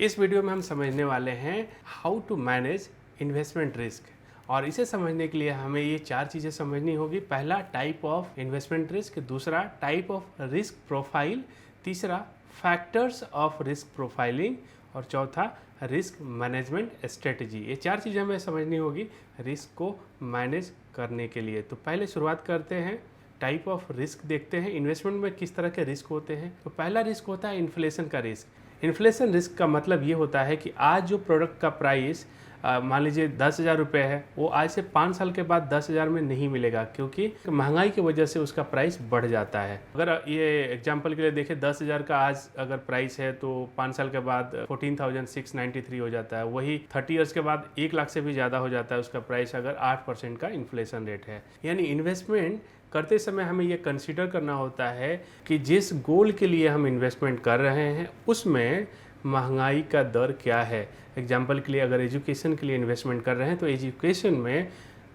इस वीडियो में हम समझने वाले हैं how to manage investment risk. और इसे समझने के लिए हमें ये चार चीज़ें समझनी होगी। पहला, टाइप ऑफ इन्वेस्टमेंट रिस्क। दूसरा, टाइप ऑफ रिस्क प्रोफाइल। तीसरा, फैक्टर्स ऑफ रिस्क प्रोफाइलिंग। और चौथा, रिस्क मैनेजमेंट स्ट्रेटजी। ये चार चीज़ें हमें समझनी होगी रिस्क को मैनेज करने के लिए। तो पहले शुरुआत करते हैं, टाइप ऑफ रिस्क देखते हैं। इन्वेस्टमेंट में किस तरह के रिस्क होते हैं। तो पहला रिस्क होता है इन्फ्लेशन का रिस्क। इन्फ्लेशन रिस्क का मतलब ये होता है कि आज जो प्रोडक्ट का प्राइस मान लीजिए 10,000 रुपये है, वो आज से 5 साल के बाद 10,000 में नहीं मिलेगा, क्योंकि महंगाई की वजह से उसका प्राइस बढ़ जाता है। अगर ये एग्जांपल के लिए देखें, 10,000 का आज अगर प्राइस है तो 5 साल के बाद 14,693 हो जाता है। वही 30 ईयर्स के बाद 1 लाख से भी ज़्यादा हो जाता है उसका प्राइस, अगर 8% का इन्फ्लेशन रेट है। यानी इन्वेस्टमेंट करते समय हमें ये कंसीडर करना होता है कि जिस गोल के लिए हम इन्वेस्टमेंट कर रहे हैं उसमें महंगाई का दर क्या है। एग्जाम्पल के लिए अगर एजुकेशन के लिए इन्वेस्टमेंट कर रहे हैं तो एजुकेशन में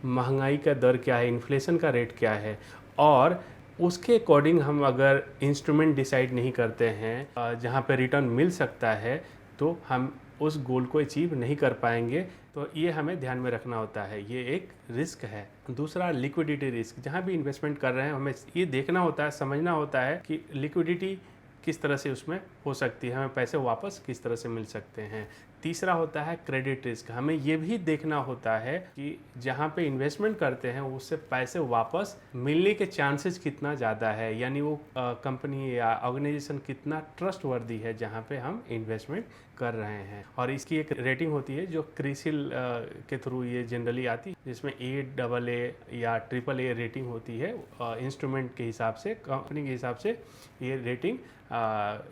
महंगाई का दर क्या है, इन्फ्लेशन का रेट क्या है, और उसके अकॉर्डिंग हम अगर इंस्ट्रूमेंट डिसाइड नहीं करते हैं जहाँ पे रिटर्न मिल सकता है, तो हम उस गोल को अचीव नहीं कर पाएंगे। तो ये हमें ध्यान में रखना होता है, ये एक रिस्क है। दूसरा, लिक्विडिटी रिस्क। जहाँ भी इन्वेस्टमेंट कर रहे हैं हमें ये देखना होता है, समझना होता है कि लिक्विडिटी किस तरह से उसमें हो सकती है, हमें पैसे वापस किस तरह से मिल सकते हैं। तीसरा होता है क्रेडिट रिस्क। हमें ये भी देखना होता है कि जहाँ पे इन्वेस्टमेंट करते हैं उससे पैसे वापस मिलने के चांसेस कितना ज़्यादा है, यानी वो कंपनी या ऑर्गेनाइजेशन कितना ट्रस्टवर्दी है जहाँ पे हम इन्वेस्टमेंट कर रहे हैं। और इसकी एक रेटिंग होती है जो क्रिसिल के थ्रू ये जनरली आती है, जिसमें AA या AAA रेटिंग होती है। इंस्ट्रूमेंट के हिसाब से, कंपनी के हिसाब से ये रेटिंग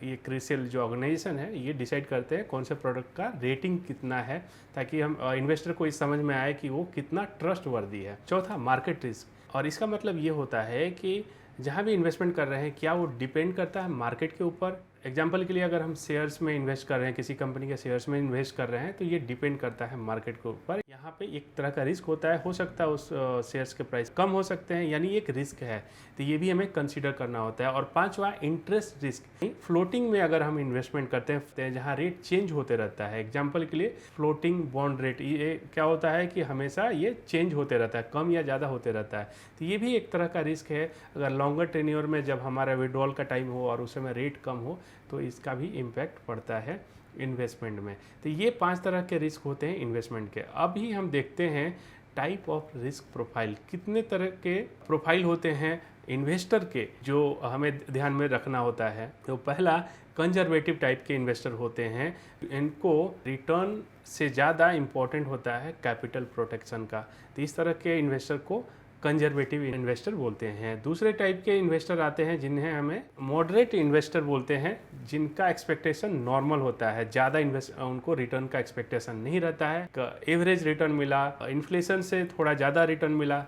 ये क्रिसिल जो ऑर्गेनाइजेशन है ये डिसाइड करते हैं कौन से प्रोडक्ट का रेटिंग कितना है, ताकि हम इन्वेस्टर को इस समझ में आए कि वो कितना ट्रस्टवर्दी है। चौथा, मार्केट रिस्क। और इसका मतलब ये होता है कि जहाँ भी इन्वेस्टमेंट कर रहे हैं क्या वो डिपेंड करता है मार्केट के ऊपर। एग्जाम्पल के लिए अगर हम शेयर्स में इन्वेस्ट कर रहे हैं, किसी कंपनी के शेयर्स में इन्वेस्ट कर रहे हैं, तो ये डिपेंड करता है मार्केट के ऊपर। यहाँ पे एक तरह का रिस्क होता है, हो सकता है उस शेयर्स के प्राइस कम हो सकते हैं, यानी एक रिस्क है, तो ये भी हमें कंसीडर करना होता है। और पांचवा, इंटरेस्ट रिस्क। फ्लोटिंग में अगर हम इन्वेस्टमेंट करते हैं जहाँ रेट चेंज होते रहता है, एग्जाम्पल के लिए फ्लोटिंग बॉन्ड रेट, ये क्या होता है कि हमेशा ये चेंज होते रहता है, कम या ज़्यादा होते रहता है, तो ये भी एक तरह का रिस्क है। अगर लॉन्गर टेन्योर में जब हमारा विड्रॉल का टाइम हो और उस समय रेट कम हो तो इसका भी इम्पैक्ट पड़ता है इन्वेस्टमेंट में। तो ये 5 तरह के रिस्क होते हैं इन्वेस्टमेंट के। अभी हम देखते हैं टाइप ऑफ रिस्क प्रोफाइल। कितने तरह के प्रोफाइल होते हैं इन्वेस्टर के जो हमें ध्यान में रखना होता है। तो पहला, कंजर्वेटिव टाइप के इन्वेस्टर होते हैं। इनको रिटर्न से ज़्यादा इम्पोर्टेंट होता है कैपिटल प्रोटेक्शन का, तो इस तरह के इन्वेस्टर को कंजर्वेटिव इन्वेस्टर बोलते हैं। दूसरे टाइप के इन्वेस्टर आते हैं जिन्हें हमें मॉडरेट इन्वेस्टर बोलते हैं, जिनका एक्सपेक्टेशन नॉर्मल होता है, ज़्यादा उनको रिटर्न का एक्सपेक्टेशन नहीं रहता है, एवरेज रिटर्न मिला, इन्फ्लेशन से थोड़ा ज़्यादा रिटर्न मिला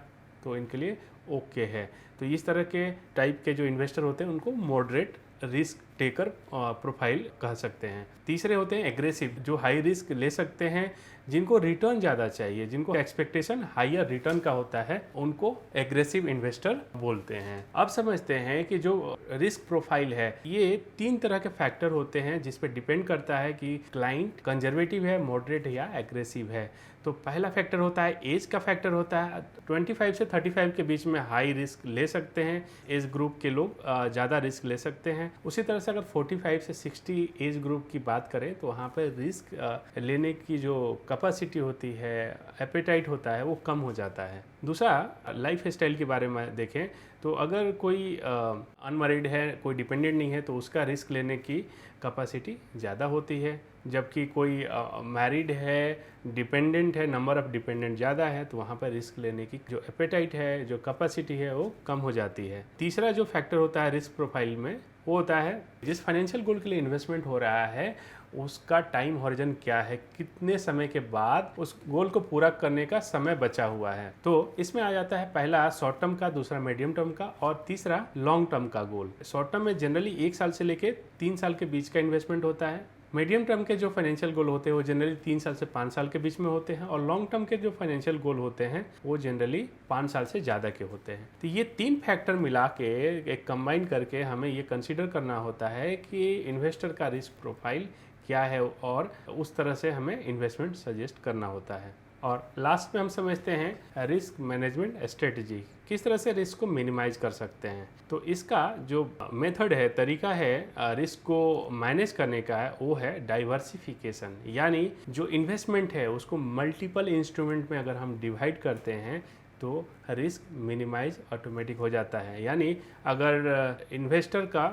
तो इनके लिए ओके है। तो इस तरह के टाइप के जो इन्वेस्टर होते हैं उनको मॉडरेट रिस्क टेकर प्रोफाइल कह सकते हैं। तीसरे होते हैं एग्रेसिव, जो हाई रिस्क ले सकते हैं, जिनको रिटर्न ज़्यादा चाहिए, जिनको एक्सपेक्टेशन हायर रिटर्न का होता है, उनको एग्रेसिव इन्वेस्टर बोलते हैं। अब समझते हैं कि जो रिस्क प्रोफाइल है ये 3 तरह के फैक्टर होते हैं जिस पे डिपेंड करता है कि क्लाइंट कंजर्वेटिव है, मॉडरेट या एग्रेसिव है। तो पहला फैक्टर होता है एज का फैक्टर होता है। 25 से 35 के बीच में हाई रिस्क ले सकते हैं, एज ग्रुप के लोग ज़्यादा रिस्क ले सकते हैं। उसी तरह से अगर 45 से 60 एज ग्रुप की बात करें तो वहाँ पर रिस्क लेने की जो कैपेसिटी होती है, एपेटाइट होता है, वो कम हो जाता है। दूसरा, लाइफ स्टाइल के बारे में देखें तो अगर कोई अनमैरिड है, कोई डिपेंडेंट नहीं है, तो उसका रिस्क लेने की कैपेसिटी ज़्यादा होती है। जबकि कोई मैरिड है, डिपेंडेंट है, नंबर ऑफ़ डिपेंडेंट ज़्यादा है, तो वहाँ पर रिस्क लेने की जो एपेटाइट है, जो कैपेसिटी है, वो कम हो जाती है। तीसरा जो फैक्टर होता है रिस्क प्रोफाइल में वो होता है जिस फाइनेंशियल गोल के लिए इन्वेस्टमेंट हो रहा है उसका टाइम हॉरिजन क्या है, कितने समय के बाद उस गोल को पूरा करने का समय बचा हुआ है। तो इसमें आ जाता है पहला शॉर्ट टर्म का, दूसरा मीडियम टर्म का और तीसरा लॉन्ग टर्म का गोल। शॉर्ट टर्म में जनरली 1 साल से लेके 3 साल के बीच का इन्वेस्टमेंट होता है। मीडियम टर्म के जो फाइनेंशियल गोल होते हैं वो जनरली 3 साल से 5 साल के बीच में होते हैं, और लॉन्ग टर्म के जो फाइनेंशियल गोल होते हैं वो जनरली 5 साल से ज़्यादा के होते हैं। तो ये 3 फैक्टर मिला के एक कंबाइन करके हमें ये कंसीडर करना होता है कि इन्वेस्टर का रिस्क प्रोफाइल क्या है और उस तरह से हमें इन्वेस्टमेंट सजेस्ट करना होता है। और लास्ट में हम समझते हैं रिस्क मैनेजमेंट स्ट्रेटजी, किस तरह से रिस्क को मिनिमाइज कर सकते हैं। तो इसका जो मेथड है, तरीका है रिस्क को मैनेज करने का है, वो है डाइवर्सिफिकेशन। यानी जो इन्वेस्टमेंट है उसको मल्टीपल इंस्ट्रूमेंट में अगर हम डिवाइड करते हैं तो रिस्क मिनिमाइज ऑटोमेटिक हो जाता है। यानी अगर इन्वेस्टर का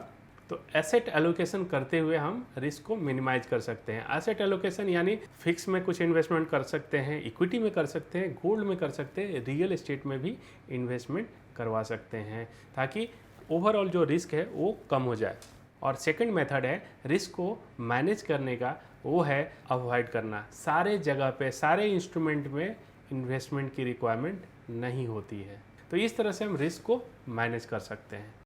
तो एसेट एलोकेशन करते हुए हम रिस्क को मिनिमाइज कर सकते हैं। एसेट एलोकेशन यानी फिक्स में कुछ इन्वेस्टमेंट कर सकते हैं, इक्विटी में कर सकते हैं, गोल्ड में कर सकते हैं, रियल एस्टेट में भी इन्वेस्टमेंट करवा सकते हैं, ताकि ओवरऑल जो रिस्क है वो कम हो जाए। और सेकंड मेथड है रिस्क को मैनेज करने का, वो है अवॉइड करना। सारे जगह पे, सारे इंस्ट्रूमेंट में इन्वेस्टमेंट की रिक्वायरमेंट नहीं होती है। तो इस तरह से हम रिस्क को मैनेज कर सकते हैं।